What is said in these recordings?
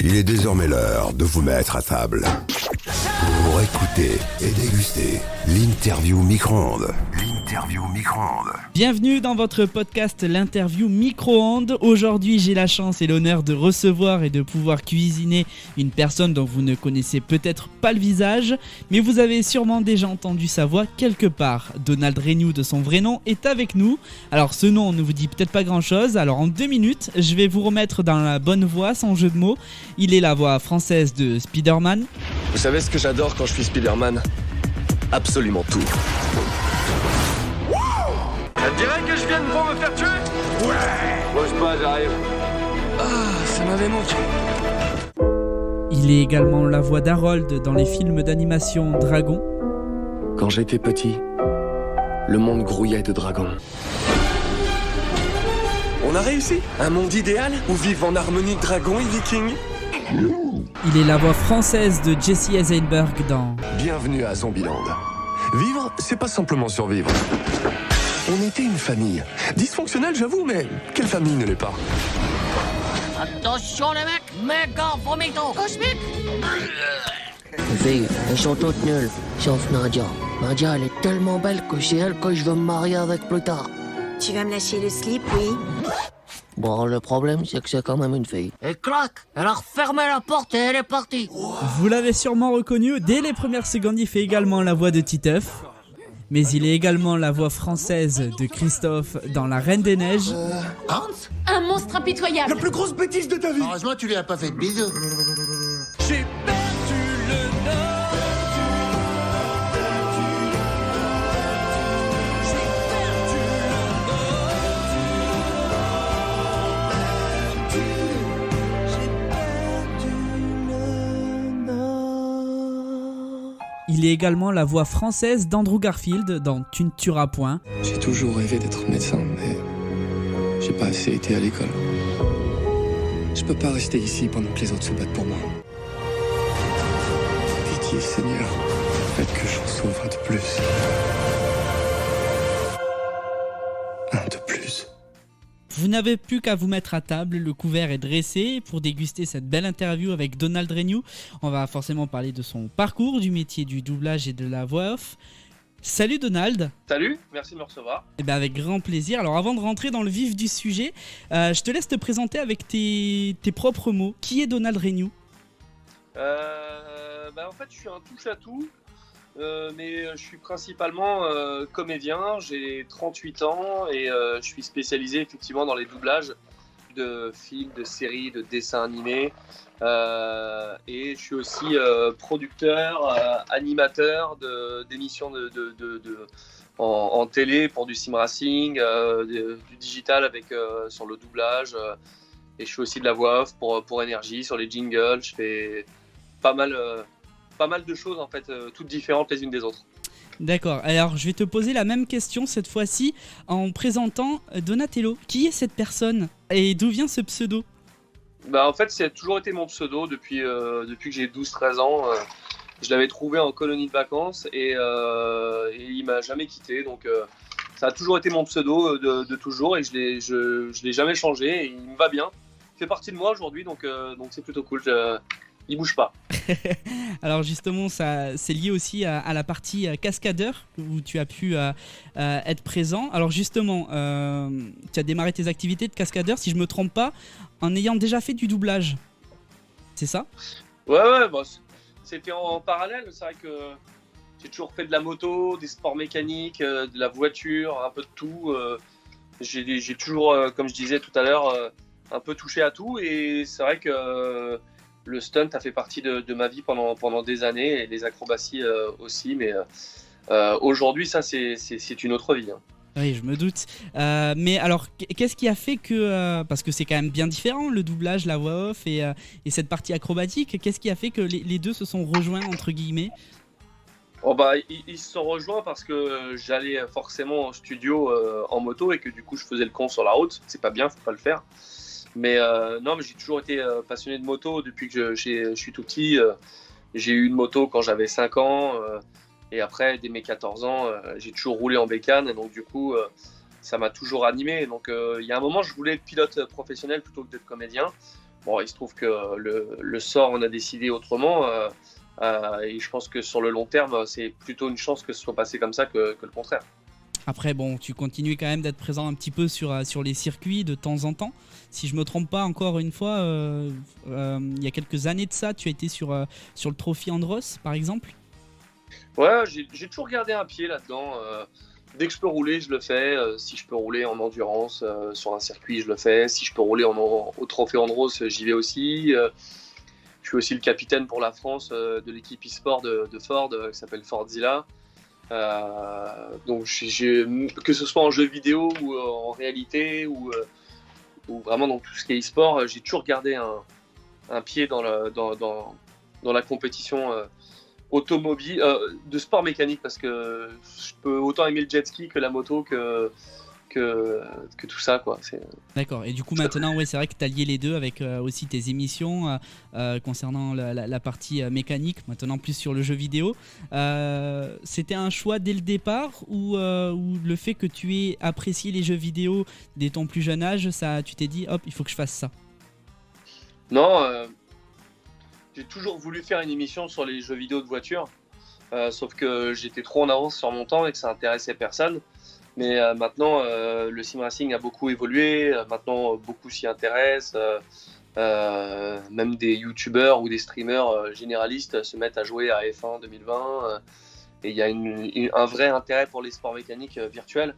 Il est désormais l'heure de vous mettre à table. Pour écouter et déguster l'interview micro-ondes. Bienvenue dans votre podcast L'interview micro-ondes. Aujourd'hui, j'ai la chance et l'honneur de recevoir et de pouvoir cuisiner une personne dont vous ne connaissez peut-être pas le visage, mais vous avez sûrement déjà entendu sa voix quelque part. Donald Renew, de son vrai nom, est avec nous. Alors, ce nom ne vous dit peut-être pas grand-chose. Alors, en 2 minutes, je vais vous remettre dans la bonne voix, sans jeu de mots. Il est la voix française de Spider-Man. Vous savez ce que j'adore quand je suis Spider-Man ? Absolument tout. Ça te dirait que je vienne pour me faire tuer ? Ouais. Bouge pas, j'arrive. Ah, ça m'avait manqué. Il est également la voix d'Harold dans les films d'animation Dragon. Quand j'étais petit, le monde grouillait de dragons. On a réussi ? Un monde idéal où vivent en harmonie dragons et vikings. Il est la voix française de Jesse Eisenberg dans... Bienvenue à Zombieland. Vivre, c'est pas simplement survivre. On était une famille. Dysfonctionnelle, j'avoue, mais quelle famille ne l'est pas ? Attention les mecs, méga vomito. Cosmique. Les filles, elles sont toutes nulles, sauf Nadia. Nadia, elle est tellement belle que c'est elle que je veux me marier avec plus tard. Tu vas me lâcher le slip, oui? Bon, le problème, c'est que c'est quand même une fille. Et clac, elle a refermé la porte et elle est partie. Vous l'avez sûrement reconnu, dès les premières secondes, il fait également la voix de Titeuf. Mais il est également la voix française de Christophe dans La Reine des Neiges. Hans ? Un monstre impitoyable. La plus grosse bêtise de ta vie. Heureusement, tu lui as pas fait de bisous. J'ai perdu le nord. Il est également la voix française d'Andrew Garfield dans Tu ne tueras point. J'ai toujours rêvé d'être médecin, mais j'ai pas assez été à l'école. Je peux pas rester ici pendant que les autres se battent pour moi. Pitié, Seigneur, faites que j'en sauve un de plus. Un de plus. Vous n'avez plus qu'à vous mettre à table, le couvert est dressé pour déguster cette belle interview avec Donald Renew. On va forcément parler de son parcours, du métier du doublage et de la voix off. Salut Donald. Salut, merci de me recevoir. Eh ben avec grand plaisir. Alors avant de rentrer dans le vif du sujet, je te laisse te présenter avec tes propres mots. Qui est Donald Renew ? En fait, je suis un touche-à-tout. Mais je suis principalement comédien, j'ai 38 ans et je suis spécialisé effectivement dans les doublages de films, de séries, de dessins animés et je suis aussi producteur, animateur d'émissions en télé pour du sim racing, du digital avec sur le doublage et je fais aussi de la voix off pour Énergie sur les jingles, je fais pas mal de choses en fait, toutes différentes les unes des autres. D'accord, alors je vais te poser la même question cette fois-ci en présentant Donatello. Qui est cette personne et d'où vient ce pseudo ? En fait, ça a toujours été mon pseudo depuis que j'ai 12-13 ans. Je l'avais trouvé en colonie de vacances et il m'a jamais quitté. Donc ça a toujours été mon pseudo de toujours et je l'ai jamais changé. Et il me va bien. Il fait partie de moi aujourd'hui, donc c'est plutôt cool. Il bouge pas. Alors justement, ça, c'est lié aussi à la partie cascadeur où tu as pu être présent. Alors justement, tu as démarré tes activités de cascadeur, si je me trompe pas, en ayant déjà fait du doublage. C'est ça ? Ouais, c'était en parallèle. C'est vrai que j'ai toujours fait de la moto, des sports mécaniques, de la voiture, un peu de tout. J'ai toujours, comme je disais tout à l'heure, un peu touché à tout. Et c'est vrai que le stunt a fait partie de ma vie pendant des années et les acrobaties aussi, mais aujourd'hui, ça, c'est une autre vie. Hein. Oui, je me doute. Mais alors, qu'est-ce qui a fait que... parce que c'est quand même bien différent, le doublage, la voix off et cette partie acrobatique. Qu'est-ce qui a fait que les deux se sont rejoints, entre guillemets ? Ils se sont rejoints parce que j'allais forcément en studio en moto et que du coup, je faisais le con sur la route. C'est pas bien, faut pas le faire. Mais non, mais j'ai toujours été passionné de moto depuis que je suis tout petit. J'ai eu une moto quand j'avais 5 ans. Et après, dès mes 14 ans, j'ai toujours roulé en bécane. Et donc, du coup, ça m'a toujours animé. Donc, il y a un moment, je voulais être pilote professionnel plutôt que d'être comédien. Bon, il se trouve que le sort en a décidé autrement. Et je pense que sur le long terme, c'est plutôt une chance que ce soit passé comme ça que le contraire. Après, bon, tu continues quand même d'être présent un petit peu sur les circuits de temps en temps. Si je me trompe pas, encore une fois, il y a quelques années de ça, tu as été sur le Trophy Andros, par exemple. Ouais, j'ai toujours gardé un pied là-dedans. Dès que je peux rouler, je le fais. Si je peux rouler en endurance sur un circuit, je le fais. Si je peux rouler au Trophée Andros, j'y vais aussi. Je suis aussi le capitaine pour la France de l'équipe e-sport de Ford, qui s'appelle Fordzilla. Donc que ce soit en jeu vidéo ou en réalité ou vraiment dans tout ce qui est e-sport, j'ai toujours gardé un pied dans la compétition automobile, de sport mécanique, parce que je peux autant aimer le jet ski que la moto que tout ça, quoi. D'accord, et du coup maintenant, ouais, c'est vrai que tu as lié les deux avec aussi tes émissions concernant la partie mécanique, maintenant plus sur le jeu vidéo. C'était un choix dès le départ ou le fait que tu aies apprécié les jeux vidéo dès ton plus jeune âge, tu t'es dit hop, il faut que je fasse ça? Non, j'ai toujours voulu faire une émission sur les jeux vidéo de voiture, sauf que j'étais trop en avance sur mon temps et que ça intéressait personne. Mais maintenant, le sim racing a beaucoup évolué. Maintenant, beaucoup s'y intéressent. Même des youtubeurs ou des streamers généralistes se mettent à jouer à F1 2020. Et il y a un vrai intérêt pour les sports mécaniques virtuels.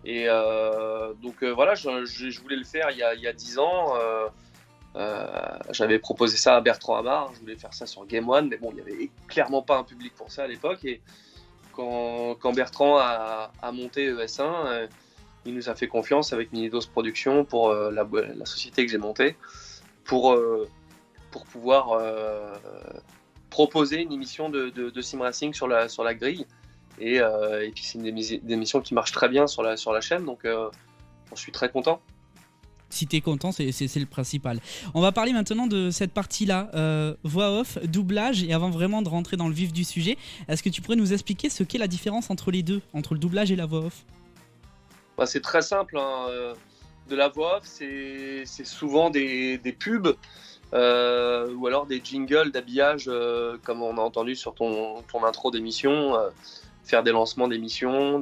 Et donc voilà, je voulais le faire il y a 10 ans. J'avais proposé ça à Bertrand Amar. Je voulais faire ça sur Game One. Mais bon, il n'y avait clairement pas un public pour ça à l'époque. Et quand Bertrand a monté ES1, il nous a fait confiance avec Minidos Productions pour la société que j'ai montée pour pouvoir proposer une émission de sim racing sur la grille et puis c'est une émission qui marche très bien sur la chaîne, donc j'en suis très content. Si t'es content, c'est le principal. On va parler maintenant de cette partie-là, voix off, doublage, et avant vraiment de rentrer dans le vif du sujet, est-ce que tu pourrais nous expliquer ce qu'est la différence entre les deux, entre le doublage et la voix off? C'est très simple, hein. De la voix off, c'est souvent des pubs ou alors des jingles d'habillage, comme on a entendu sur ton intro d'émission, faire des lancements d'émissions,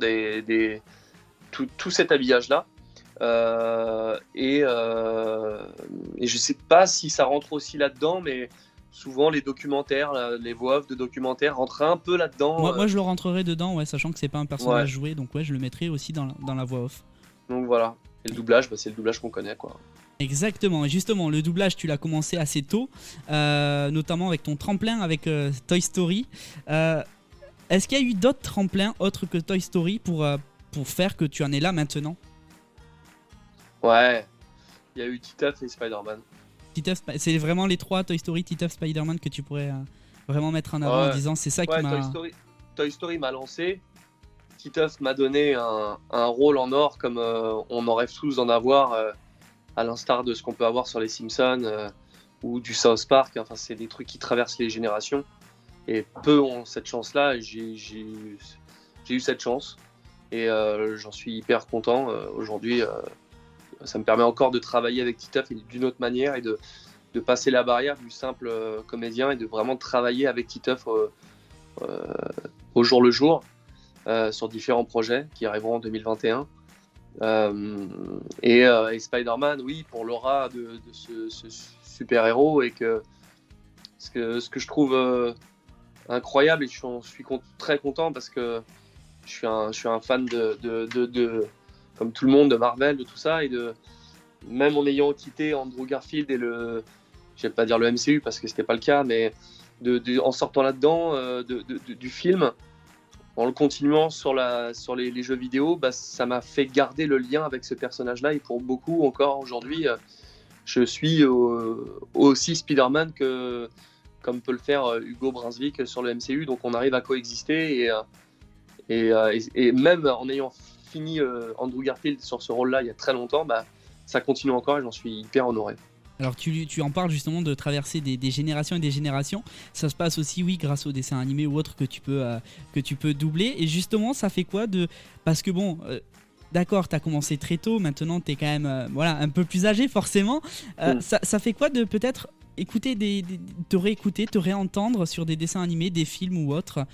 tout cet habillage-là. Et je sais pas si ça rentre aussi là-dedans, mais souvent les documentaires, les voix off de documentaires rentrent un peu là-dedans. Moi je le rentrerai dedans, ouais, sachant que c'est pas un personnage joué, donc ouais, je le mettrai aussi dans la voix off. Donc voilà, et le doublage, c'est le doublage qu'on connaît, quoi. Exactement, et justement le doublage tu l'as commencé assez tôt, notamment avec ton tremplin avec Toy Story. Est-ce qu'il y a eu d'autres tremplins autres que Toy Story pour faire que tu en es là maintenant? Ouais, il y a eu Titeuf et Spider-Man. C'est vraiment les trois, Toy Story, Titeuf, Spider-Man, que tu pourrais vraiment mettre en avant en disant c'est ça qui m'a... Toy Story m'a lancé, Titeuf m'a donné un rôle en or comme on en rêve tous d'en avoir, à l'instar de ce qu'on peut avoir sur les Simpsons ou du South Park. Enfin, c'est des trucs qui traversent les générations et peu ont cette chance-là, et j'ai eu cette chance et j'en suis hyper content aujourd'hui. Ça me permet encore de travailler avec Titeuf d'une autre manière et de passer la barrière du simple comédien et de vraiment travailler avec Titeuf au jour le jour sur différents projets qui arriveront en 2021. Et Spider-Man, oui, pour l'aura de ce super-héros, et que ce que je trouve incroyable, et je suis très content parce que je suis un fan de comme tout le monde, de Marvel, de tout ça, et même en ayant quitté Andrew Garfield et je vais pas dire le MCU parce que c'était pas le cas, mais en sortant là-dedans du film, en le continuant sur les jeux vidéo, ça m'a fait garder le lien avec ce personnage-là, et pour beaucoup encore aujourd'hui, je suis aussi Spider-Man comme peut le faire Hugo Brunswick sur le MCU, donc on arrive à coexister, et même en ayant fini Andrew Garfield sur ce rôle-là il y a très longtemps, ça continue encore et j'en suis hyper honoré. Alors tu en parles justement de traverser des générations et des générations. Ça se passe aussi, oui, grâce aux dessins animés ou autres que tu peux doubler. Et justement, ça fait quoi parce que bon, d'accord, t'as commencé très tôt, maintenant t'es quand même un peu plus âgé forcément. Ça fait quoi de peut-être écouter te réécouter, te réentendre sur des dessins animés, des films ou autres,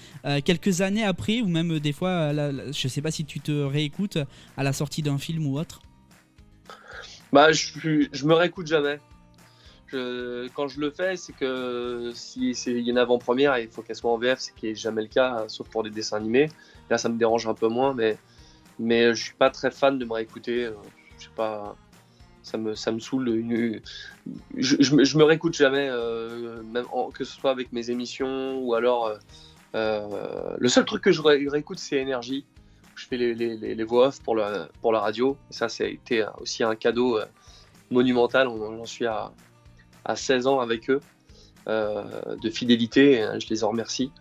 quelques années après, ou même des fois, je sais pas si tu te réécoutes à la sortie d'un film ou autre. Bah, je me réécoute jamais. Quand je le fais, c'est que si il y a une avant-première, il faut qu'elle soit en VF, ce qui est jamais le cas, sauf pour les dessins animés. Là, ça me dérange un peu moins, mais je suis pas très fan de me réécouter. Je sais pas, ça me saoule. Je me réécoute jamais, que ce soit avec mes émissions ou alors. Le seul truc que je réécoute, c'est Énergie. Je fais les voix off pour la radio. Et ça, a été aussi un cadeau monumental. J'en suis à 16 ans avec eux de fidélité. Je les en remercie.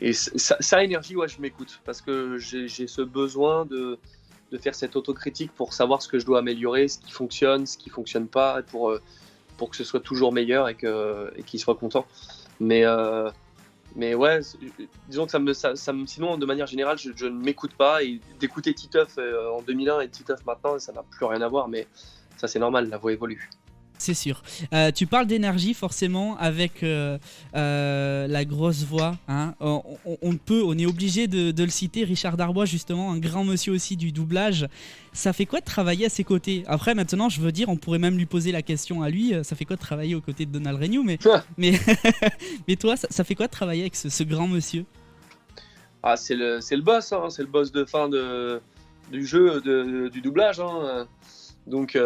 Et ça, Énergie, ouais, je m'écoute parce que j'ai ce besoin de faire cette autocritique pour savoir ce que je dois améliorer, ce qui fonctionne pas, pour que ce soit toujours meilleur et qu'ils soient contents. Mais ouais, disons que sinon, de manière générale, je ne m'écoute pas. Et d'écouter Titeuf en 2001 et Titeuf maintenant, ça n'a plus rien à voir, mais ça c'est normal, la voix évolue. C'est sûr. Tu parles d'énergie forcément avec la grosse voix. Hein. On est obligé de le citer, Richard Darbois, justement, un grand monsieur aussi du doublage. Ça fait quoi de travailler à ses côtés ? Après, maintenant, je veux dire, on pourrait même lui poser la question à lui. Ça fait quoi de travailler aux côtés de Donald Renew ? Mais toi, ça fait quoi de travailler avec ce grand monsieur ? Ah, c'est le boss, hein. C'est le boss de fin du jeu, du doublage. Hein. Donc,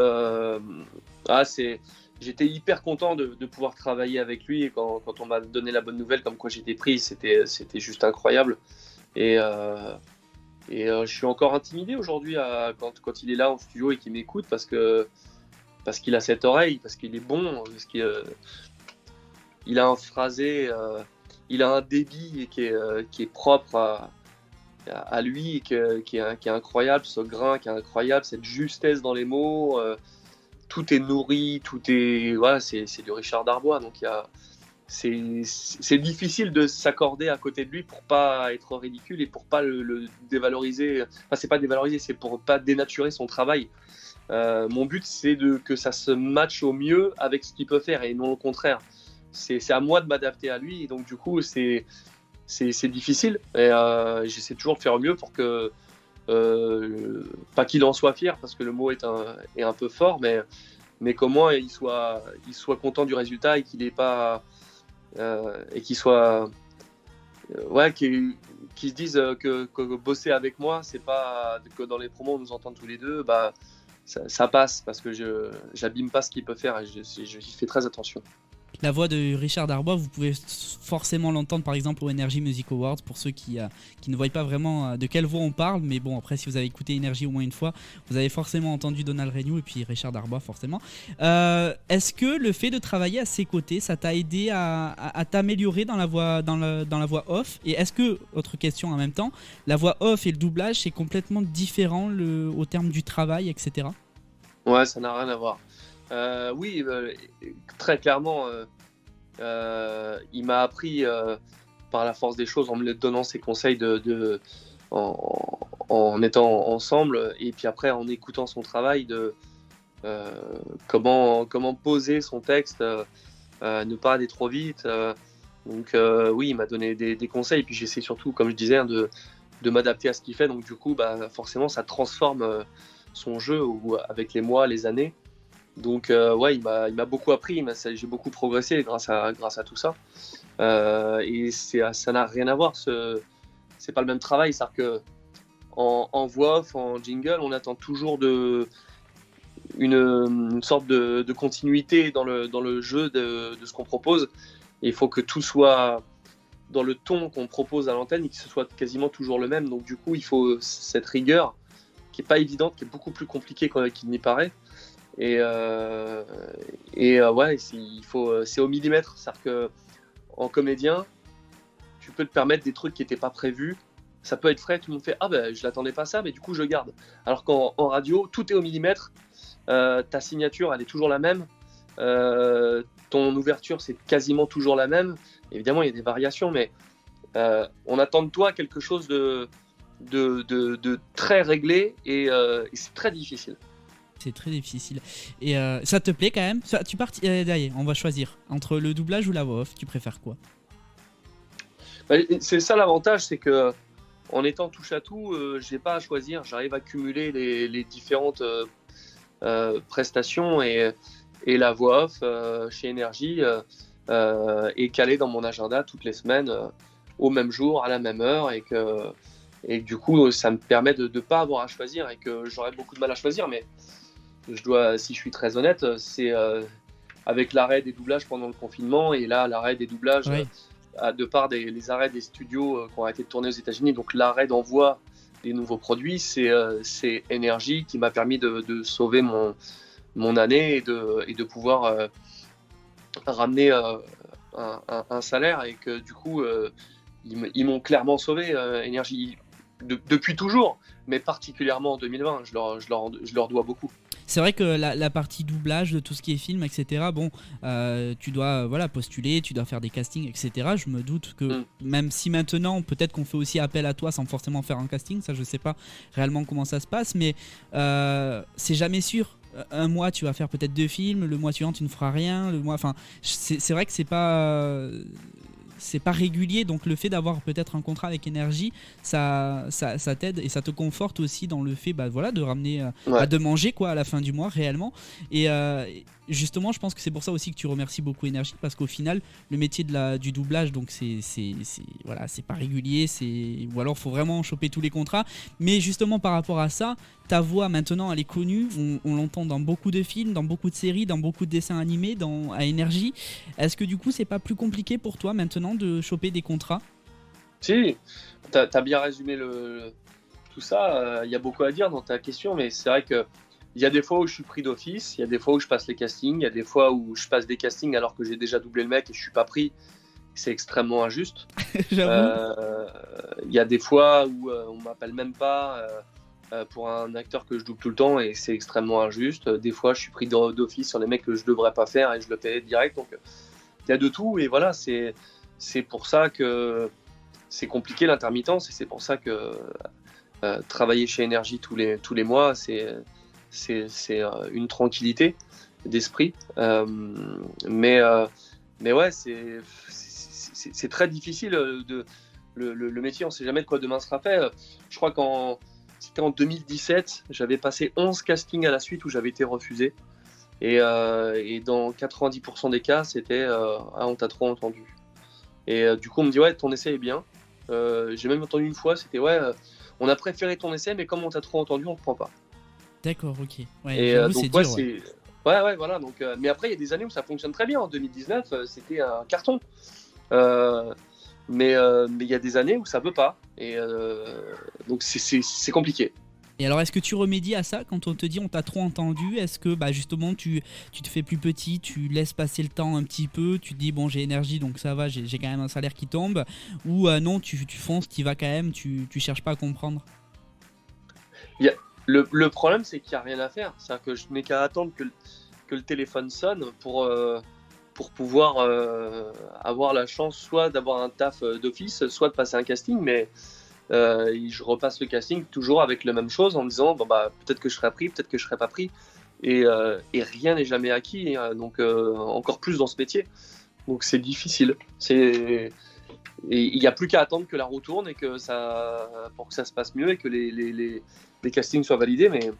j'étais hyper content de pouvoir travailler avec lui. Et quand on m'a donné la bonne nouvelle, comme quoi j'étais pris, c'était juste incroyable. Et je suis encore intimidé aujourd'hui quand il est là en studio et qu'il m'écoute parce qu'il a cette oreille, parce qu'il est bon, parce qu'il a un phrasé, il a un débit qui est propre à lui, qui est incroyable, ce grain qui est incroyable, cette justesse dans les mots, tout est nourri, c'est du Richard Darbois, donc c'est difficile de s'accorder à côté de lui pour pas être ridicule et pour pas le dévaloriser. Enfin, c'est pas dévaloriser, c'est pour pas dénaturer son travail. Mon but, c'est que ça se matche au mieux avec ce qu'il peut faire et non au contraire. C'est à moi de m'adapter à lui, et donc du coup, c'est difficile, et j'essaie toujours de faire au mieux pour que pas qu'il en soit fier, parce que le mot est un peu fort, mais comment il soit content du résultat et qu'il ait pas et qu'il soit qu'il se dise que bosser avec moi, c'est pas que dans les promos on nous entend tous les deux, bah ça passe, parce que j'abîme pas ce qu'il peut faire et j'y fais très attention. La voix de Richard Darbois, vous pouvez forcément l'entendre par exemple au Energy Music Awards, pour ceux qui ne voient pas vraiment de quelle voix on parle, mais bon, après si vous avez écouté Energy au moins une fois, vous avez forcément entendu Donald Renew et puis Richard Darbois forcément. Est-ce que le fait de travailler à ses côtés, ça t'a aidé à t'améliorer dans la voix off ? Et est-ce que, autre question en même temps, la voix off et le doublage c'est complètement différent au terme du travail, etc. Ouais, ça n'a rien à voir. Oui, très clairement, il m'a appris par la force des choses, en me donnant ses conseils en étant ensemble, et puis après en écoutant son travail, comment poser son texte, ne pas aller trop vite. Donc oui, il m'a donné des conseils, et puis j'essaie surtout, comme je disais, de m'adapter à ce qu'il fait. Donc du coup, forcément, ça transforme son jeu avec les mois, les années. Donc ouais, il m'a beaucoup appris, j'ai beaucoup progressé grâce à tout ça. Et ça n'a rien à voir, c'est pas le même travail, c'est-à-dire que en voix off, en jingle, on attend toujours une sorte de continuité dans le jeu de ce qu'on propose. Et il faut que tout soit dans le ton qu'on propose à l'antenne et que ce soit quasiment toujours le même. Donc du coup, il faut cette rigueur qui est pas évidente, qui est beaucoup plus compliquée qu'il n'y paraît. Et ouais, c'est au millimètre, c'est-à-dire que en comédien, tu peux te permettre des trucs qui n'étaient pas prévus. Ça peut être frais, tout le monde fait ah ben je l'attendais pas ça, mais du coup je garde. Alors qu'en radio, tout est au millimètre. Ta signature, elle est toujours la même. Ton ouverture, c'est quasiment toujours la même. Évidemment, il y a des variations, mais on attend de toi quelque chose de de très réglé et c'est très difficile. C'est très difficile. Et ça te plaît quand même? Tu pars. D'ailleurs, on va choisir entre le doublage ou la voix off. Tu préfères quoi? C'est ça l'avantage, c'est que en étant touche à tout, j'ai pas à choisir. J'arrive à cumuler les différentes prestations et la voix off chez Énergie est calée dans mon agenda toutes les semaines au même jour, à la même heure et du coup ça me permet de ne pas avoir à choisir et que j'aurais beaucoup de mal à choisir, mais si je suis très honnête, c'est avec l'arrêt des doublages pendant le confinement et là l'arrêt des doublages de par les arrêts des studios qui ont arrêté de tourner aux États-Unis, donc l'arrêt d'envoi des nouveaux produits, c'est Énergie qui m'a permis de sauver mon année et de pouvoir ramener un salaire et que du coup ils m'ont clairement sauvé, Énergie, depuis toujours, mais particulièrement en 2020, je leur dois beaucoup. C'est vrai que la partie doublage de tout ce qui est film, etc., bon, tu dois postuler, tu dois faire des castings, etc. Je me doute que même si maintenant, peut-être qu'on fait aussi appel à toi sans forcément faire un casting, ça je sais pas réellement comment ça se passe, mais c'est jamais sûr. Un mois tu vas faire peut-être 2 films, le mois suivant tu ne feras rien, c'est vrai que c'est pas régulier, donc le fait d'avoir peut-être un contrat avec Énergie, ça t'aide et ça te conforte aussi dans le fait de ramener de manger quoi à la fin du mois réellement. Et justement je pense que c'est pour ça aussi que tu remercies beaucoup Énergie, parce qu'au final le métier du doublage, donc c'est pas régulier, ou alors faut vraiment choper tous les contrats, mais justement par rapport à ça, ta voix maintenant elle est connue, on l'entend dans beaucoup de films, dans beaucoup de séries, dans beaucoup de dessins animés, à Énergie. Est-ce que du coup c'est pas plus compliqué pour toi maintenant de choper des contrats? Si, t'as bien résumé tout ça, y a beaucoup à dire dans ta question, mais c'est vrai que il y a des fois où je suis pris d'office, il y a des fois où je passe les castings, il y a des fois où je passe des castings alors que j'ai déjà doublé le mec et je suis pas pris. C'est extrêmement injuste. J'avoue. Il y a des fois où on m'appelle même pas pour un acteur que je double tout le temps et c'est extrêmement injuste. Des fois, je suis pris d'office sur les mecs que je devrais pas faire et je le fais direct. Donc, il y a de tout et voilà, c'est pour ça que c'est compliqué l'intermittence et c'est pour ça que travailler chez Énergie tous les mois, c'est une tranquillité d'esprit. Mais ouais, c'est très difficile. Le métier, on ne sait jamais de quoi demain sera fait. Je crois c'était en 2017, j'avais passé 11 castings à la suite où j'avais été refusé. Et dans 90% des cas, c'était on t'a trop entendu. Et du coup, on me dit ouais, ton essai est bien. J'ai même entendu une fois, c'était on a préféré ton essai, mais comme on t'a trop entendu, on ne te prend pas. D'accord, ok. Ouais, et donc c'est dur. Ouais, voilà. Donc, mais après, il y a des années où ça fonctionne très bien. En 2019, c'était un carton. Mais il y a des années où ça veut pas. Et donc, c'est compliqué. Et alors, est-ce que tu remédies à ça quand on te dit on t'a trop entendu? Est-ce que justement tu te fais plus petit, tu laisses passer le temps un petit peu, tu te dis bon, j'ai Énergie donc ça va, j'ai quand même un salaire qui tombe, ou non, tu fonces, tu vas quand même, tu cherches pas à comprendre? Le problème, c'est qu'il n'y a rien à faire. C'est-à-dire que je n'ai qu'à attendre que le téléphone sonne pour pouvoir avoir la chance soit d'avoir un taf d'office, soit de passer un casting. Mais je repasse le casting toujours avec la même chose en me disant peut-être que je serai pris, peut-être que je ne serai pas pris. Et rien n'est jamais acquis, donc encore plus dans ce métier. Donc c'est difficile. Et il n'y a plus qu'à attendre que la roue tourne et pour que ça se passe mieux et que les castings soient validés. Mais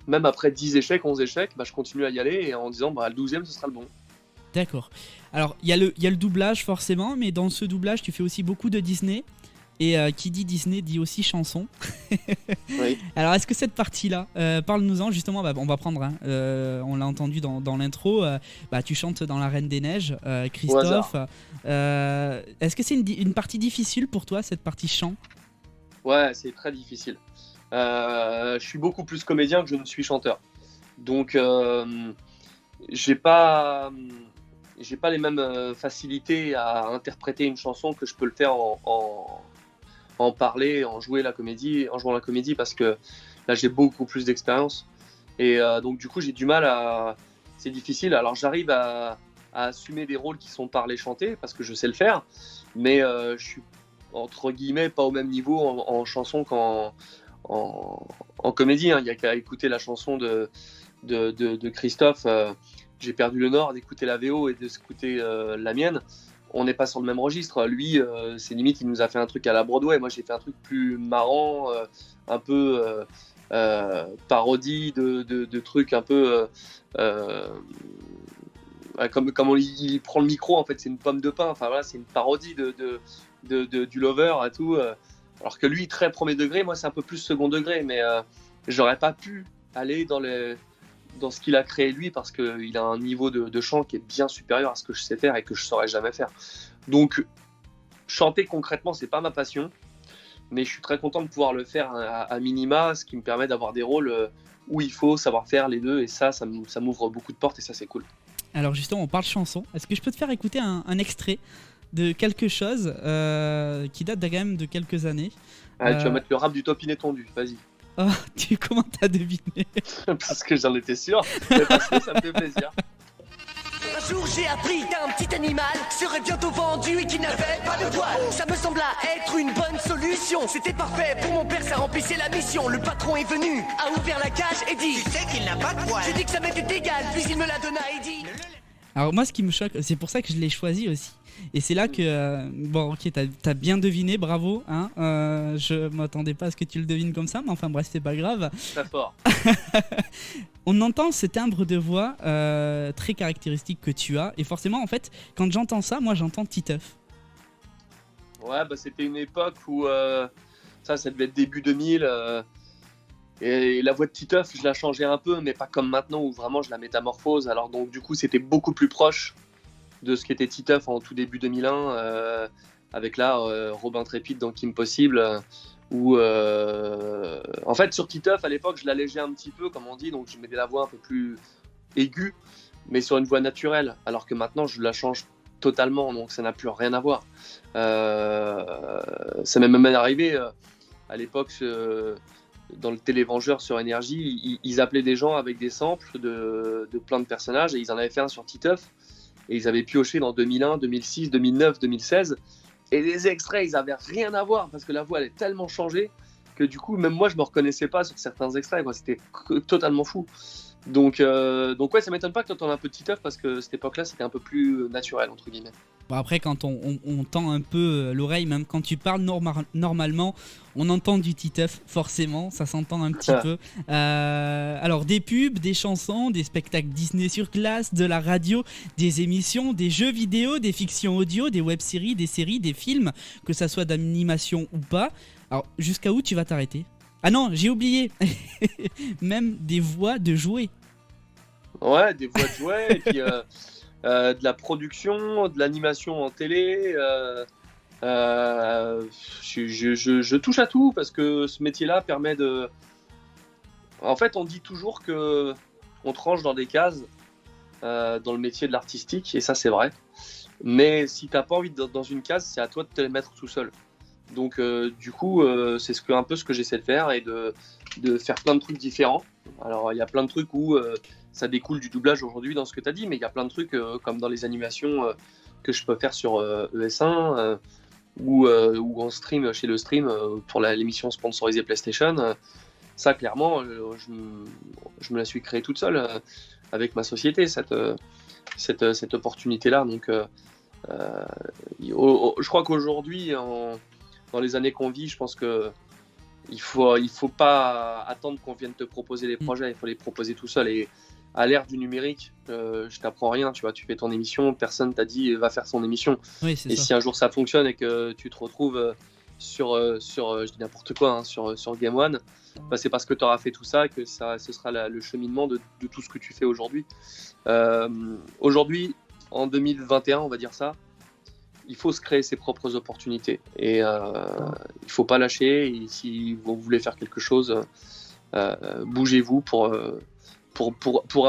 même après 10 échecs, 11 échecs, je continue à y aller et en disant le 12e, ce sera le bon. D'accord. Alors, il y a le doublage forcément, mais dans ce doublage, tu fais aussi beaucoup de Disney. Et qui dit Disney dit aussi chanson. Oui. Alors, est-ce que cette partie-là, parle-nous-en justement, on va prendre, on l'a entendu dans l'intro, tu chantes dans La Reine des Neiges, Christophe. Est-ce que c'est une partie difficile pour toi, cette partie chant? Ouais, c'est très difficile. Je suis beaucoup plus comédien que je ne suis chanteur. Donc, j'ai pas les mêmes facilités à interpréter une chanson que je peux le faire en parler, en jouant la comédie, parce que là j'ai beaucoup plus d'expérience et donc du coup j'ai du mal c'est difficile. Alors j'arrive à assumer des rôles qui sont parlés chantés parce que je sais le faire, mais je suis entre guillemets, pas au même niveau en chanson qu'en comédie. Hein. Il n'y a qu'à écouter la chanson de Christophe, J'ai perdu le Nord, d'écouter la VO et d'écouter la mienne. On n'est pas sur le même registre. Lui, c'est limite, il nous a fait un truc à la Broadway. Moi, j'ai fait un truc plus marrant, un peu parodie de trucs un peu... comme il prend le micro, en fait, c'est une pomme de pain. Enfin, voilà, c'est une parodie du Lover et tout. Alors que lui, très premier degré, moi, c'est un peu plus second degré. Mais j'aurais pas pu aller dans ce qu'il a créé lui, parce qu'il a un niveau de chant qui est bien supérieur à ce que je sais faire et que je saurais jamais faire. Donc, chanter concrètement, c'est pas ma passion, mais je suis très content de pouvoir le faire à minima, ce qui me permet d'avoir des rôles où il faut savoir faire les deux, et ça m'ouvre beaucoup de portes, et ça, c'est cool. Alors justement, on parle chanson. Est-ce que je peux te faire écouter un extrait de quelque chose qui date quand même de quelques années? Tu vas mettre le rap du Topinet Tondu, vas-y. Oh, comment t'as deviné? Parce que j'en étais sûr, mais parce que ça me fait plaisir. Un jour j'ai appris qu'un petit animal serait bientôt vendu et qu'il n'avait pas de poils. Ça me sembla être une bonne solution. C'était parfait pour mon père, ça remplissait la mission. Le patron est venu, a ouvert la cage et dit: tu sais qu'il n'a pas de poils. J'ai dit que ça m'était égal, puis il me la donna et dit... Alors moi, ce qui me choque, c'est pour ça que je l'ai choisi aussi. Et c'est là que... bon, ok, t'as bien deviné, bravo. Hein, je m'attendais pas à ce que tu le devines comme ça, mais enfin bref, c'est pas grave. Très fort. On entend ce timbre de voix très caractéristique que tu as. Et forcément, en fait, quand j'entends ça, moi j'entends Titeuf. Ouais, bah c'était une époque où... ça devait être début 2000... Et la voix de Titeuf, je la changeais un peu, mais pas comme maintenant où vraiment je la métamorphose. Alors donc du coup, c'était beaucoup plus proche de ce qu'était Titeuf en tout début 2001, avec là Robin Trépide dans Kim Possible, où en fait sur Titeuf à l'époque je l'allégeais un petit peu, comme on dit, donc je mettais la voix un peu plus aiguë, mais sur une voix naturelle, alors que maintenant je la change totalement, donc ça n'a plus rien à voir. Ça m'est même arrivé à l'époque dans le Télévengeur sur Énergie, ils appelaient des gens avec des samples de plein de personnages, et ils en avaient fait un sur Titeuf, et ils avaient pioché dans 2001, 2006, 2009, 2016, et les extraits, ils avaient rien à voir, parce que la voix, elle est tellement changée, que du coup, même moi, je me reconnaissais pas sur certains extraits, quoi. C'était totalement fou. Donc ouais, ça m'étonne pas que tu entends un peu de Titeuf, parce que cette époque-là, c'était un peu plus naturel, entre guillemets. Bon, après, quand on tend un peu l'oreille, même quand tu parles normalement, on entend du Titeuf, forcément, ça s'entend un petit peu. Alors, des pubs, des chansons, des spectacles Disney sur glace, de la radio, des émissions, des jeux vidéo, des fictions audio, des web-séries, des séries, des films, que ça soit d'animation ou pas. Alors, jusqu'à où tu vas t'arrêter? Ah non, j'ai oublié. Même des voix de jouets. Ouais, des voix de jouets, et puis de la production, de l'animation en télé. Je touche à tout, parce que ce métier-là permet de... En fait, on dit toujours que on tranche dans des cases dans le métier de l'artistique, et ça, c'est vrai. Mais si t'as pas envie d'être dans une case, c'est à toi de te les mettre tout seul. Donc du coup, c'est un peu ce que j'essaie de faire, et de faire plein de trucs différents. Alors il y a plein de trucs où ça découle du doublage aujourd'hui dans ce que tu as dit, mais il y a plein de trucs comme dans les animations que je peux faire sur ES1 ou en stream chez le stream pour l'émission sponsorisée PlayStation. Ça clairement, je me la suis créée toute seule avec ma société, cette opportunité-là. Donc je crois qu'aujourd'hui, dans les années qu'on vit, je pense que il faut pas attendre qu'on vienne te proposer les projets, il faut les proposer tout seul. Et à l'ère du numérique, je t'apprends rien, tu vois, tu fais ton émission, personne t'a dit va faire son émission. Oui, et ça. Si un jour ça fonctionne et que tu te retrouves sur je dis n'importe quoi, hein, sur Game One, bah, c'est parce que tu auras fait tout ça que ce sera le cheminement de tout ce que tu fais aujourd'hui. Aujourd'hui, en 2021, on va dire ça, il faut se créer ses propres opportunités, et il faut pas lâcher. Et si vous voulez faire quelque chose, bougez-vous pour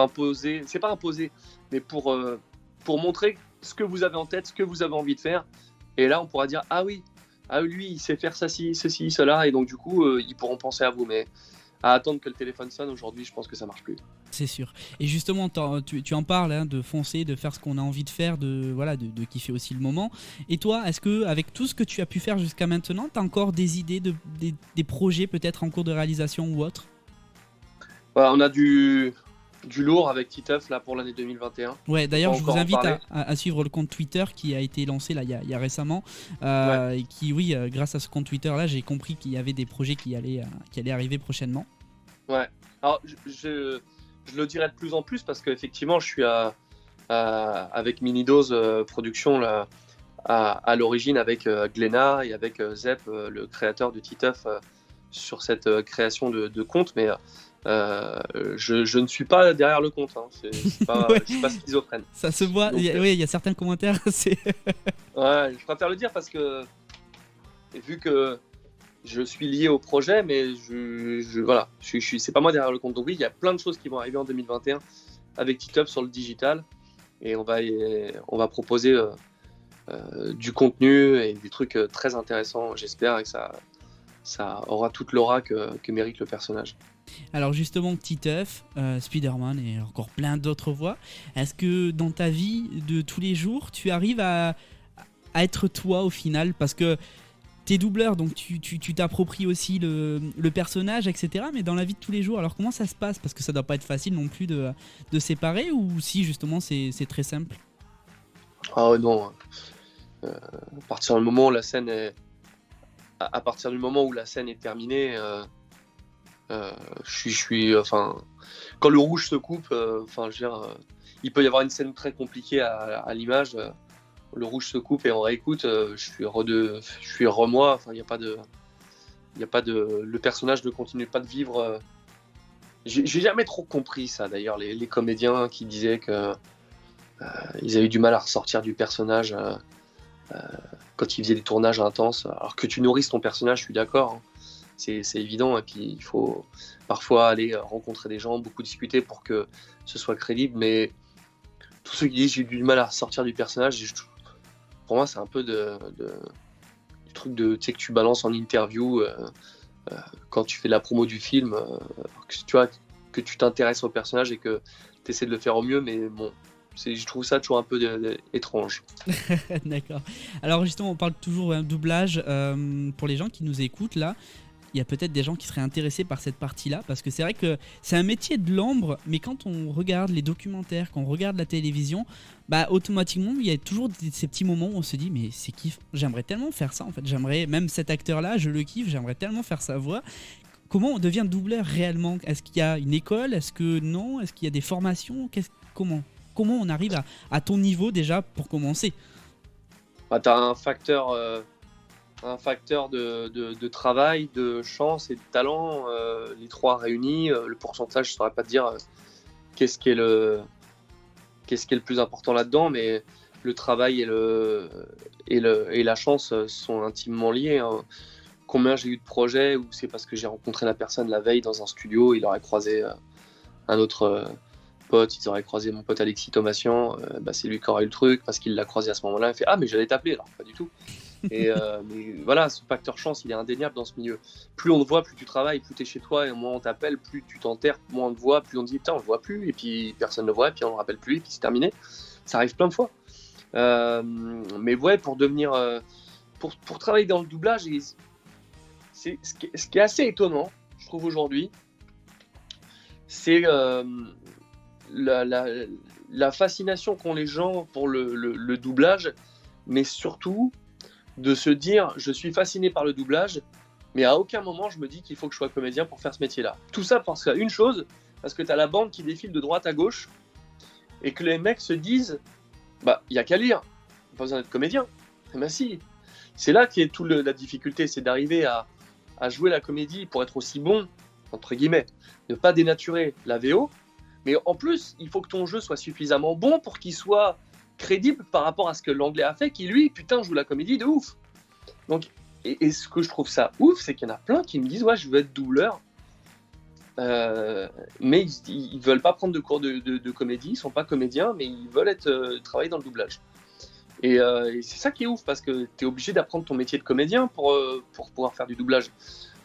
imposer, c'est pas imposer, mais pour montrer ce que vous avez en tête, ce que vous avez envie de faire. Et là, on pourra dire ah oui, lui, il sait faire ça, ceci, cela, et donc du coup, ils pourront penser à vous. Mais à attendre que le téléphone sonne. Aujourd'hui, je pense que ça marche plus. C'est sûr. Et justement, tu en parles, hein, de foncer, de faire ce qu'on a envie de faire, de kiffer aussi le moment. Et toi, est-ce que avec tout ce que tu as pu faire jusqu'à maintenant, tu as encore des idées, des projets peut-être en cours de réalisation ou autre? Voilà, on a du lourd avec Titeuf là pour l'année 2021. Ouais, d'ailleurs, je vous invite parler. à suivre le compte Twitter qui a été lancé là il y a récemment. Et qui, oui, grâce à ce compte Twitter là, j'ai compris qu'il y avait des projets qui allaient arriver prochainement. Ouais. Alors, je le dirai de plus en plus parce qu'effectivement, je suis avec Minidose Production là, à l'origine avec Glénat et avec Zep, le créateur de Titeuf, sur cette création de compte. Mais je ne suis pas derrière le compte. Hein. C'est pas, Ouais. je suis pas schizophrène. Ça se voit, Donc, il y a certains commentaires. Ouais, je préfère le dire parce que vu que je suis lié au projet, mais voilà, c'est pas moi derrière le compte. Donc oui, il y a plein de choses qui vont arriver en 2021 avec Titeuf sur le digital, et on va proposer du contenu et des trucs très intéressants, j'espère, et que ça aura toute l'aura que mérite le personnage. Alors justement, Titeuf, Spider-Man et encore plein d'autres voix. Est-ce que dans ta vie de tous les jours, tu arrives à être toi au final? Parce que t'es doubleur, donc tu t'appropries aussi le personnage, etc. Mais dans la vie de tous les jours, alors comment ça se passe? Parce que ça doit pas être facile non plus de séparer, ou si justement c'est très simple? Ah non, à partir du moment où la scène est terminée, quand le rouge se coupe, je veux dire, il peut y avoir une scène très compliquée à l'image. Le rouge se coupe et on réécoute. Je suis re-moi. Enfin, il y a pas de, le personnage ne continue pas de vivre. J'ai jamais trop compris ça. D'ailleurs, les comédiens qui disaient que ils avaient eu du mal à ressortir du personnage quand ils faisaient des tournages intenses. Alors que tu nourrisses ton personnage, je suis d'accord. Hein. C'est évident, et puis il faut parfois aller rencontrer des gens, beaucoup discuter pour que ce soit crédible, mais tous ceux qui disent j'ai eu du mal à sortir du personnage, pour moi c'est un peu du truc tu sais, que tu balances en interview quand tu fais la promo du film, que tu t'intéresses au personnage et que tu essaies de le faire au mieux, mais bon, je trouve ça toujours un peu étrange. D'accord. Alors justement, on parle toujours d'un doublage. Pour les gens qui nous écoutent là, il y a peut-être des gens qui seraient intéressés par cette partie-là, parce que c'est vrai que c'est un métier de l'ombre, mais quand on regarde les documentaires, quand on regarde la télévision, bah automatiquement il y a toujours ces petits moments où on se dit mais c'est kiff, j'aimerais tellement faire ça en fait, j'aimerais, même cet acteur-là, je le kiffe, j'aimerais tellement faire sa voix. Comment on devient doubleur réellement? Est-ce qu'il y a une école? Est-ce que non? Est-ce qu'il y a des formations? Comment on arrive à ton niveau déjà pour commencer? Bah, tu as un facteur de travail, de chance et de talent, les trois réunis. Le pourcentage, je ne saurais pas te dire qu'est-ce qui est le plus important là-dedans, mais le travail et la chance sont intimement liés. Hein. Combien j'ai eu de projets où c'est parce que j'ai rencontré la personne la veille dans un studio, il aurait croisé un autre pote, ils auraient croisé mon pote Alexis Thomasian, c'est lui qui aurait eu le truc parce qu'il l'a croisé à ce moment-là, il fait « Ah mais j'allais t'appeler », alors pas du tout. Mais voilà, ce facteur chance, il est indéniable dans ce milieu. Plus on te voit, plus tu travailles, plus tu es chez toi, et moins on t'appelle, plus tu t'enterres, moins on te voit, plus on te dit putain on le voit plus, et puis personne ne le voit, et puis on le rappelle plus, et puis c'est terminé. Ça arrive plein de fois. Mais ouais, pour devenir, pour travailler dans le doublage, ce qui est assez étonnant, je trouve aujourd'hui, c'est la fascination qu'ont les gens pour le doublage, mais surtout de se dire je suis fasciné par le doublage, mais à aucun moment je me dis qu'il faut que je sois comédien pour faire ce métier-là. Tout ça parce qu'à une chose, parce que tu as la bande qui défile de droite à gauche et que les mecs se disent bah il y a qu'à lire, pas besoin d'être comédien. Et ben si, c'est là qu'est toute la difficulté, c'est d'arriver à jouer la comédie pour être aussi bon entre guillemets, ne pas dénaturer la VO, mais en plus il faut que ton jeu soit suffisamment bon pour qu'il soit crédible par rapport à ce que l'anglais a fait, qui lui, putain, joue la comédie de ouf. Donc, et ce que je trouve ça ouf, c'est qu'il y en a plein qui me disent ouais, je veux être doubleur, mais ils veulent pas prendre de cours de comédie, ils sont pas comédiens, mais ils veulent travailler dans le doublage. Et c'est ça qui est ouf, parce que t'es obligé d'apprendre ton métier de comédien pour pouvoir faire du doublage.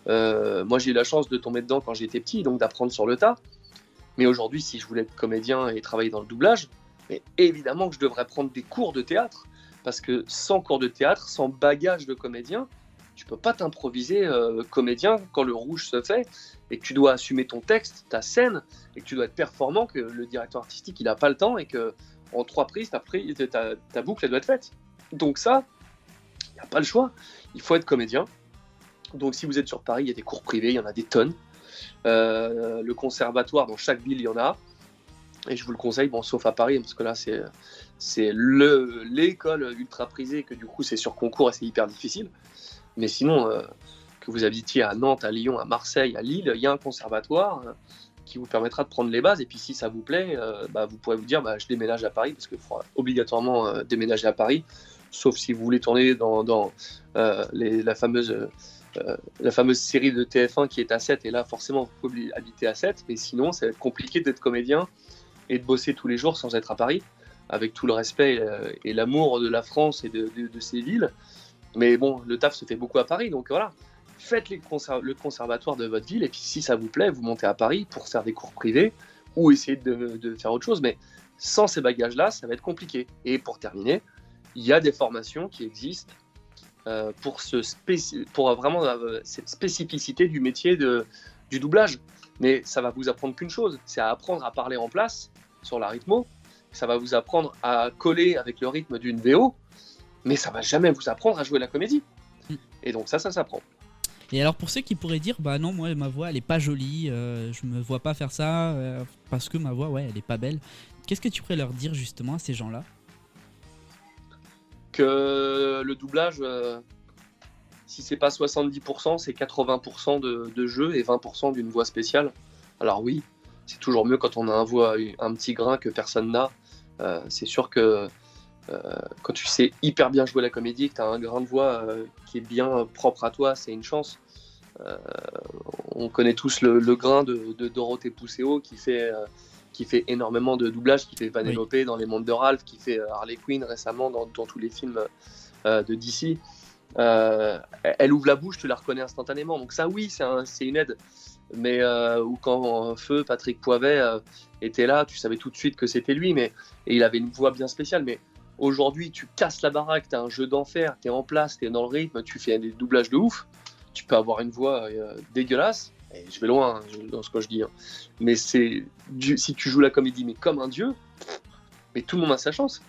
Moi, j'ai eu la chance de tomber dedans quand j'étais petit, donc d'apprendre sur le tas. Mais aujourd'hui, si je voulais être comédien et travailler dans le doublage, mais évidemment que je devrais prendre des cours de théâtre. Parce que sans cours de théâtre, sans bagage de comédien, tu peux pas t'improviser comédien quand le rouge se fait et que tu dois assumer ton texte, ta scène, et que tu dois être performant, que le directeur artistique, il n'a pas le temps et que en 3 prises, ta boucle, elle doit être faite. Donc ça, il n'y a pas le choix. Il faut être comédien. Donc si vous êtes sur Paris, il y a des cours privés, il y en a des tonnes. Le conservatoire, dans chaque ville, il y en a. Et je vous le conseille, bon, sauf à Paris, parce que là, c'est l'école ultra prisée, que du coup, c'est sur concours et c'est hyper difficile. Mais sinon, que vous habitiez à Nantes, à Lyon, à Marseille, à Lille, il y a un conservatoire qui vous permettra de prendre les bases. Et puis si ça vous plaît, vous pourrez vous dire, je déménage à Paris, parce qu'il faudra obligatoirement déménager à Paris, sauf si vous voulez tourner dans la fameuse série de TF1 qui est à 7. Et là, forcément, vous pouvez habiter à 7. Mais sinon, ça va être compliqué d'être comédien et de bosser tous les jours sans être à Paris, avec tout le respect et l'amour de la France et de ces villes. Mais bon, le taf se fait beaucoup à Paris, donc voilà. Faites le conservatoire de votre ville, et puis si ça vous plaît, vous montez à Paris pour faire des cours privés, ou essayer de faire autre chose. Mais sans ces bagages-là, ça va être compliqué. Et pour terminer, il y a des formations qui existent pour vraiment cette spécificité du métier du doublage. Mais ça va vous apprendre qu'une chose, c'est à apprendre à parler en place, sur la rythmo. Ça va vous apprendre à coller avec le rythme d'une VO, mais ça va jamais vous apprendre à jouer la comédie. Et donc ça s'apprend. Et alors pour ceux qui pourraient dire, non, moi ma voix elle est pas jolie, je me vois pas faire ça, parce que ma voix, elle est pas belle. Qu'est-ce que tu pourrais leur dire justement à ces gens-là ? Que le doublage, si c'est pas 70%, c'est 80% de jeu et 20% d'une voix spéciale. Alors oui, c'est toujours mieux quand on a un petit grain que personne n'a. C'est sûr que quand tu sais hyper bien jouer la comédie, que tu as un grain de voix qui est bien propre à toi, c'est une chance. On connaît tous le grain de Dorothée Pousseau qui fait énormément de doublage, qui fait Vanellope dans Les Mondes de Ralph, qui fait Harley Quinn récemment dans tous les films de DC. Elle ouvre la bouche, tu la reconnais instantanément. Donc ça, oui, c'est une aide. Mais ou quand Feu, Patrick Poivet était là, tu savais tout de suite que c'était lui, et il avait une voix bien spéciale. Mais aujourd'hui, tu casses la baraque, t'as un jeu d'enfer, t'es en place, t'es dans le rythme, tu fais des doublages de ouf, tu peux avoir une voix dégueulasse, et je vais loin dans ce que je dis, mais si tu joues la comédie mais comme un dieu, mais tout le monde a sa chance.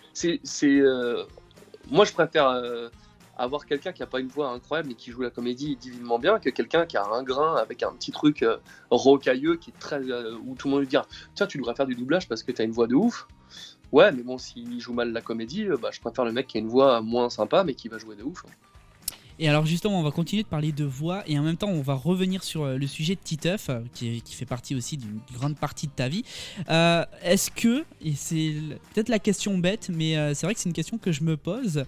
Moi je préfère avoir quelqu'un qui n'a pas une voix incroyable et qui joue la comédie divinement bien que quelqu'un qui a un grain avec un petit truc rocailleux qui est très où tout le monde lui dit tiens, tu devrais faire du doublage parce que t'as une voix de ouf. Ouais, mais bon, s'il joue mal la comédie, je préfère le mec qui a une voix moins sympa mais qui va jouer de ouf. Et alors justement, on va continuer de parler de voix et en même temps, on va revenir sur le sujet de Titeuf, qui fait partie aussi d'une grande partie de ta vie. Est-ce que, et c'est peut-être la question bête, mais c'est vrai que c'est une question que je me pose,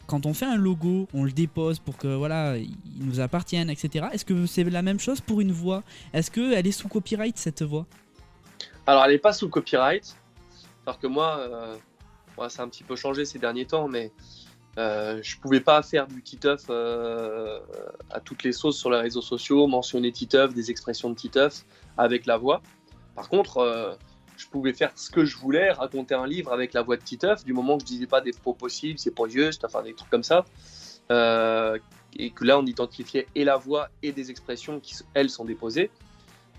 quand on fait un logo, on le dépose pour que voilà, il nous appartienne, etc. Est-ce que c'est la même chose pour une voix ? Est-ce qu'elle est sous copyright, cette voix ? Alors, elle n'est pas sous copyright. Alors que moi, ça a un petit peu changé ces derniers temps, mais je pouvais pas faire du Titeuf à toutes les sauces sur les réseaux sociaux, mentionner Titeuf, des expressions de Titeuf avec la voix. Par contre, je pouvais faire ce que je voulais, raconter un livre avec la voix de Titeuf, du moment que je disais pas des faux possibles, c'est pas juste, enfin des trucs comme ça. Et que là, on identifiait et la voix et des expressions qui, elles, sont déposées.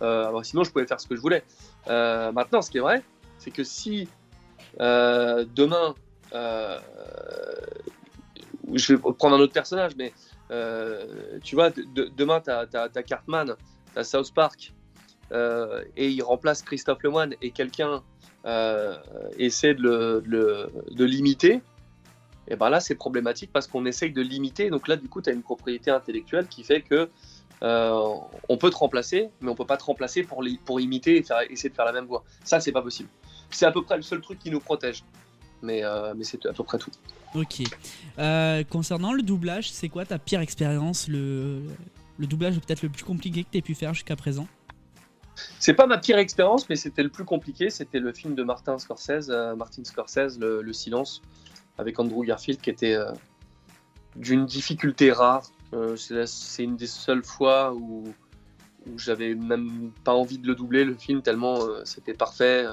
Sinon, je pouvais faire ce que je voulais. Maintenant, ce qui est vrai, c'est que si demain, je vais prendre un autre personnage, mais tu vois, demain, t'as Cartman, t'as South Park, et il remplace Christophe Lemoine, et quelqu'un essaie de l'imiter, et ben là, c'est problématique parce qu'on essaye de l'imiter. Donc là, du coup, t'as une propriété intellectuelle qui fait que on peut te remplacer, mais on peut pas te remplacer pour imiter et essayer de faire la même voix. Ça, c'est pas possible. C'est à peu près le seul truc qui nous protège. Mais c'est à peu près tout. Ok. Concernant le doublage, c'est quoi ta pire expérience, le doublage peut-être le plus compliqué que tu aies pu faire jusqu'à présent ? C'est pas ma pire expérience, mais c'était le plus compliqué. C'était le film de Martin Scorsese, Le Silence, avec Andrew Garfield, qui était d'une difficulté rare. C'est une des seules fois où j'avais même pas envie de le doubler, le film, tellement c'était parfait.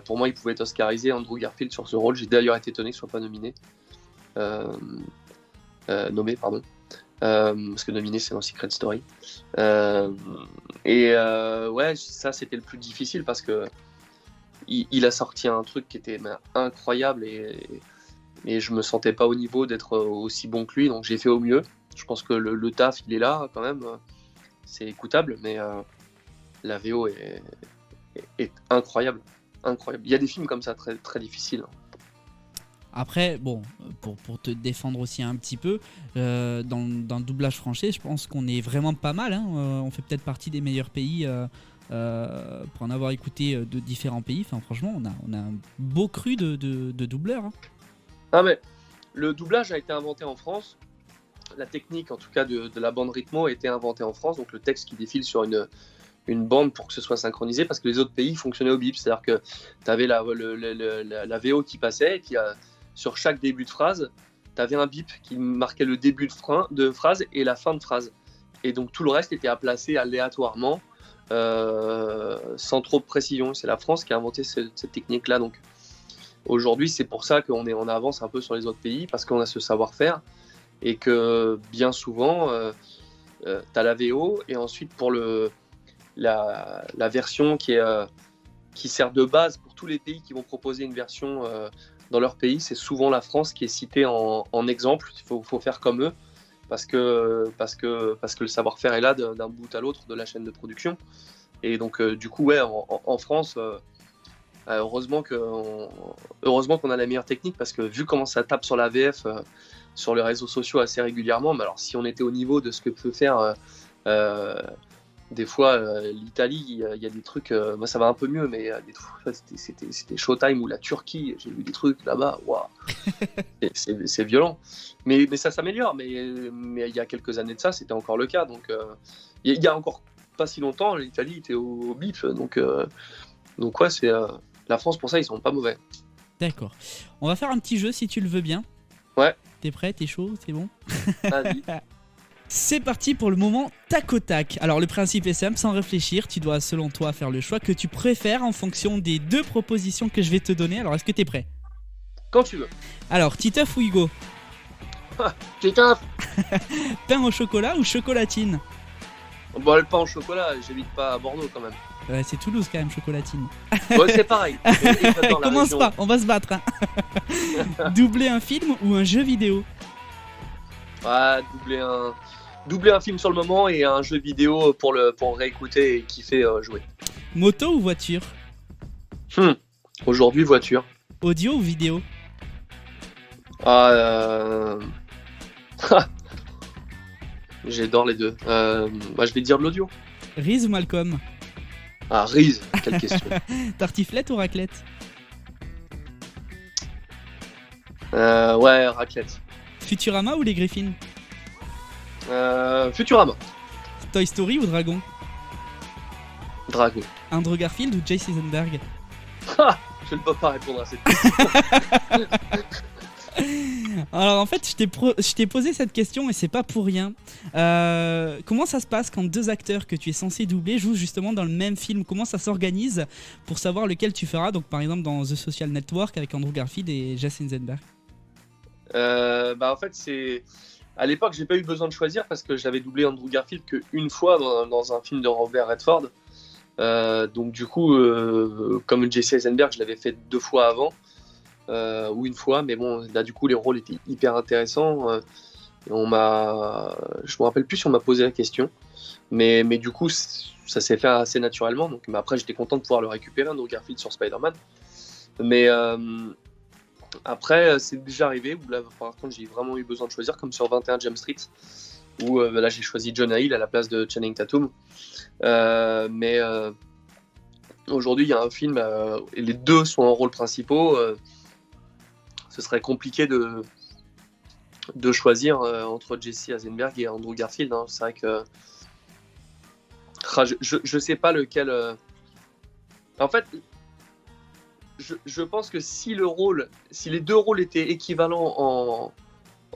Pour moi, il pouvait être oscarisé, Andrew Garfield, sur ce rôle. J'ai d'ailleurs été étonné qu'il ne soit pas nominé. Nommé, pardon. Parce que nominé, c'est dans Secret Story. Ouais, ça, c'était le plus difficile parce que il a sorti un truc qui était incroyable et je me sentais pas au niveau d'être aussi bon que lui, donc j'ai fait au mieux. Je pense que le taf, il est là quand même. C'est écoutable, mais la VO est incroyable. Incroyable. Il y a des films comme ça très, très difficiles. Après, bon, pour te défendre aussi un petit peu, dans le doublage français, je pense qu'on est vraiment pas mal. Hein. On fait peut-être partie des meilleurs pays pour en avoir écouté de différents pays. Enfin, franchement, on a un beau cru de doubleurs. Hein. Ah, mais le doublage a été inventé en France. La technique, en tout cas, de la bande rythmo a été inventée en France. Donc, le texte qui défile sur une bande pour que ce soit synchronisé, parce que les autres pays fonctionnaient au bip. C'est-à-dire que tu avais la VO qui passait, et puis sur chaque début de phrase, tu avais un bip qui marquait le début de phrase et la fin de phrase. Et donc tout le reste était à placer aléatoirement, sans trop de précision. C'est la France qui a inventé cette technique-là. Donc aujourd'hui, c'est pour ça qu'on est en avance un peu sur les autres pays, parce qu'on a ce savoir-faire, et que bien souvent, tu as la VO, et ensuite pour la version qui sert de base pour tous les pays qui vont proposer une version dans leur pays, c'est souvent la France qui est citée en exemple. Il faut faire comme eux, parce que le savoir-faire est là d'un bout à l'autre de la chaîne de production. Et donc du coup, ouais, en France, heureusement qu'on a la meilleure technique, parce que vu comment ça tape sur la VF, sur les réseaux sociaux assez régulièrement, mais alors si on était au niveau de ce que peut faire des fois, l'Italie, il y a des trucs, moi ça va un peu mieux, mais des trucs, c'était Showtime ou la Turquie, j'ai vu des trucs là-bas, waouh, c'est violent. Mais ça s'améliore, mais il y a quelques années de ça, c'était encore le cas. Donc il y a encore pas si longtemps, l'Italie était au bip, donc ouais, c'est la France, pour ça, ils sont pas mauvais. D'accord. On va faire un petit jeu si tu le veux bien. Ouais. T'es prêt, t'es chaud, c'est bon? Vas-y. C'est parti pour le moment tac au tac. Alors le principe est simple, sans réfléchir, tu dois selon toi faire le choix que tu préfères en fonction des deux propositions que je vais te donner. Alors est-ce que t'es prêt? Quand tu veux. Alors Titeuf ou Hugo? Titeuf. Pain au chocolat ou chocolatine? Bon, le pain au chocolat, j'habite pas à Bordeaux quand même. C'est Toulouse quand même, chocolatine. Ouais, c'est pareil. Commence pas, on va se battre. Hein. Doubler un film ou un jeu vidéo? Doubler un film sur le moment et un jeu vidéo pour réécouter et kiffer jouer. Moto ou voiture? Aujourd'hui, voiture. Audio ou vidéo? J'adore les deux. Je vais dire de l'audio. Reese ou Malcolm? Reese, quelle question. Tartiflette ou raclette? Ouais, raclette. Futurama ou les Griffins? Futurama. Toy Story ou Dragon? Dragon. Andrew Garfield ou Jesse Eisenberg? Je ne peux pas répondre à cette question. Alors en fait, je t'ai posé cette question et c'est pas pour rien. Comment ça se passe quand deux acteurs que tu es censé doubler jouent justement dans le même film? Comment ça s'organise pour savoir lequel tu feras? Donc par exemple dans The Social Network avec Andrew Garfield et Jesse Eisenberg. En fait, c'est à l'époque, j'ai pas eu besoin de choisir parce que j'avais doublé Andrew Garfield qu'une fois dans un film de Robert Redford. Donc du coup, comme Jesse Eisenberg, je l'avais fait 2 fois avant. Ou une fois, mais bon, là du coup les rôles étaient hyper intéressants. Je me rappelle plus si on m'a posé la question, mais du coup ça s'est fait assez naturellement. Donc, mais après j'étais content de pouvoir le récupérer, Andrew Garfield sur Spider-Man. Mais après c'est déjà arrivé où là par contre j'ai vraiment eu besoin de choisir, comme sur 21 Jump Street où là j'ai choisi Jonah Hill à la place de Channing Tatum. Mais aujourd'hui il y a un film et les deux sont en rôles principaux. Ce serait compliqué de choisir entre Jesse Eisenberg et Andrew Garfield. Hein. C'est vrai que je sais pas lequel. En fait, je pense que si les deux rôles étaient équivalents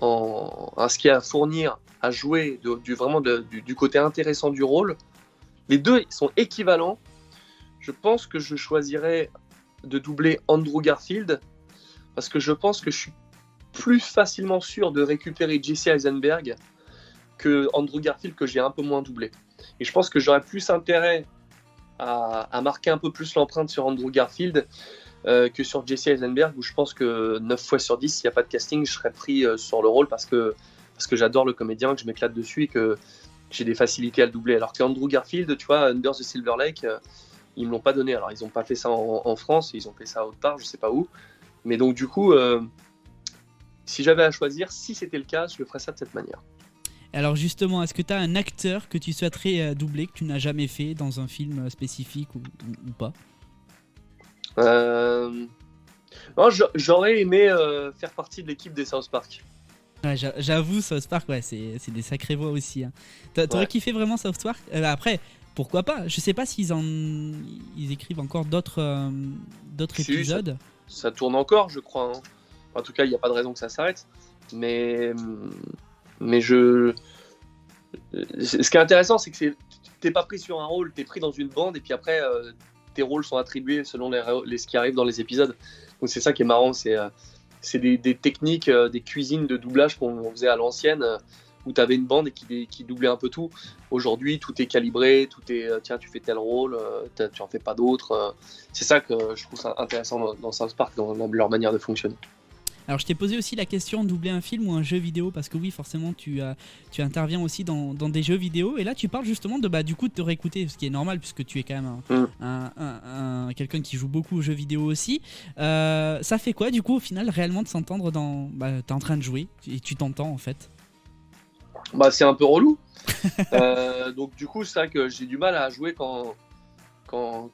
à ce qu'il y a à fournir, à jouer, du côté intéressant du rôle, les deux sont équivalents. Je pense que je choisirais de doubler Andrew Garfield parce que je pense que je suis plus facilement sûr de récupérer Jesse Eisenberg que Andrew Garfield que j'ai un peu moins doublé. Et je pense que j'aurais plus intérêt à marquer un peu plus l'empreinte sur Andrew Garfield que sur Jesse Eisenberg, où je pense que 9 fois sur 10, s'il n'y a pas de casting, je serais pris sur le rôle parce que j'adore le comédien, que je m'éclate dessus et que j'ai des facilités à le doubler. Alors que Andrew Garfield, tu vois, Under the Silver Lake, ils ne me l'ont pas donné. Alors ils n'ont pas fait ça en France, ils ont fait ça autre part, je ne sais pas où. Mais donc du coup, si j'avais à choisir, si c'était le cas, je le ferais ça de cette manière. Alors justement, est-ce que tu as un acteur que tu souhaiterais doubler, que tu n'as jamais fait dans un film spécifique ou pas ? Non, j'aurais aimé faire partie de l'équipe des South Park. Ouais, j'avoue, South Park, ouais, c'est des sacrées voix aussi. Hein. T'aurais kiffé vraiment South Park ? Après, pourquoi pas ? Je sais pas s'ils écrivent encore d'autres épisodes. Ça tourne encore, je crois. Hein. En tout cas, il n'y a pas de raison que ça s'arrête. Mais ce qui est intéressant, c'est que t'es pas pris sur un rôle, t'es pris dans une bande et puis après tes rôles sont attribués selon ce qui arrive dans les épisodes. Donc c'est ça qui est marrant, c'est des techniques, des cuisines de doublage qu'on faisait à l'ancienne où t'avais une bande et qui doublait un peu tout. Aujourd'hui, tout est calibré, tout est tiens, tu fais tel rôle, tu en fais pas d'autres. C'est ça que je trouve ça intéressant dans South Park, dans leur manière de fonctionner. Alors je t'ai posé aussi la question de doubler un film ou un jeu vidéo parce que oui forcément tu interviens aussi dans des jeux vidéo et là tu parles justement de du coup de te réécouter, ce qui est normal puisque tu es quand même quelqu'un qui joue beaucoup aux jeux vidéo aussi. Ça fait quoi du coup au final réellement de s'entendre dans t'es en train de jouer et tu t'entends en fait? C'est un peu relou. Donc du coup c'est vrai que j'ai du mal à jouer quand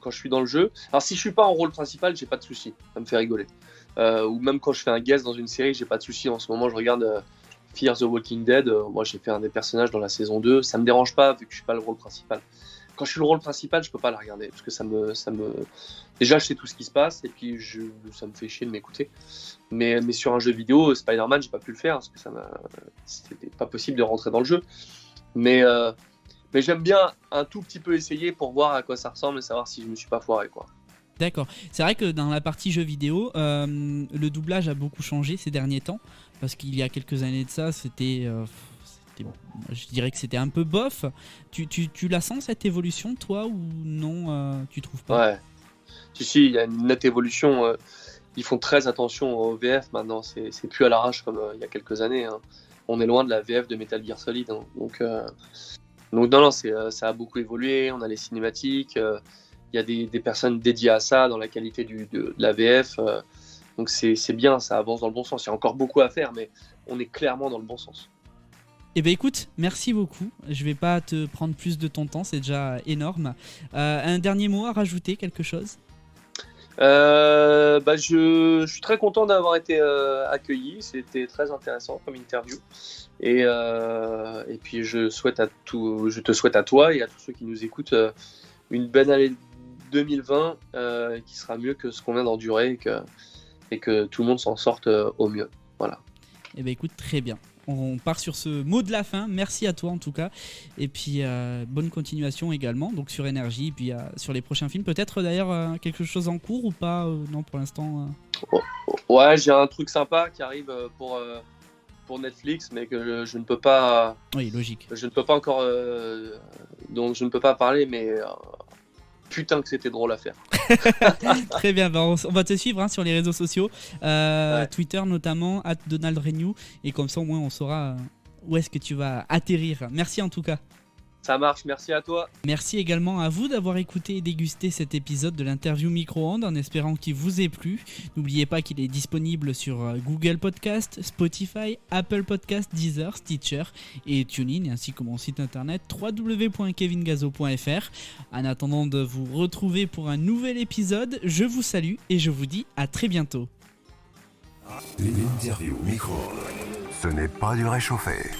je suis dans le jeu. Alors si je suis pas en rôle principal, j'ai pas de souci, ça me fait rigoler. Ou même quand je fais un guest dans une série, j'ai pas de souci. En ce moment, je regarde Fear the Walking Dead. Moi, j'ai fait un des personnages dans la saison 2. Ça me dérange pas vu que je suis pas le rôle principal. Quand je suis le rôle principal, je peux pas la regarder parce que ça me... Déjà, je sais tout ce qui se passe et puis ça me fait chier de m'écouter. Mais sur un jeu vidéo, Spider-Man, j'ai pas pu le faire parce que c'était pas possible de rentrer dans le jeu. Mais j'aime bien un tout petit peu essayer pour voir à quoi ça ressemble et savoir si je me suis pas foiré, quoi. D'accord. C'est vrai que dans la partie jeux vidéo, le doublage a beaucoup changé ces derniers temps. Parce qu'il y a quelques années de ça, je dirais que c'était un peu bof. Tu la sens cette évolution, toi, ou non tu trouves pas ? Ouais. Si, il y a une nette évolution. Ils font très attention au VF maintenant. C'est plus à l'arrache comme il y a quelques années. Hein. On est loin de la VF de Metal Gear Solid. Hein. Donc non, ça a beaucoup évolué. On a les cinématiques. Il y a des personnes dédiées à ça dans la qualité de la VF. Donc c'est bien, ça avance dans le bon sens. Il y a encore beaucoup à faire, mais on est clairement dans le bon sens. Eh bien écoute, merci beaucoup. Je vais pas te prendre plus de ton temps, c'est déjà énorme. Un dernier mot à rajouter, quelque chose ? Je suis très content d'avoir été accueilli. C'était très intéressant comme interview. Et puis je te souhaite à toi et à tous ceux qui nous écoutent une bonne année 2020 qui sera mieux que ce qu'on vient d'endurer et que tout le monde s'en sorte au mieux. Voilà. Eh bien écoute, très bien. On part sur ce mot de la fin. Merci à toi en tout cas. Et puis bonne continuation également. Donc sur Énergie, puis sur les prochains films. Peut-être d'ailleurs quelque chose en cours ou pas non pour l'instant Ouais, j'ai un truc sympa qui arrive pour Netflix, mais que je ne peux pas... Oui, logique. Je ne peux pas encore... donc je ne peux pas parler, mais... Putain que c'était drôle à faire. Très bien, on va te suivre sur les réseaux sociaux, Twitter notamment, @DonaldRenew, et comme ça au moins on saura où est-ce que tu vas atterrir. Merci en tout cas. Ça marche, merci à toi. Merci également à vous d'avoir écouté et dégusté cet épisode de l'interview micro-ondes en espérant qu'il vous ait plu. N'oubliez pas qu'il est disponible sur Google Podcast, Spotify, Apple Podcast, Deezer, Stitcher et TuneIn, ainsi que mon site internet www.kevingazo.fr. En attendant de vous retrouver pour un nouvel épisode, je vous salue et je vous dis à très bientôt. L'interview micro-ondes, ce n'est pas du réchauffé.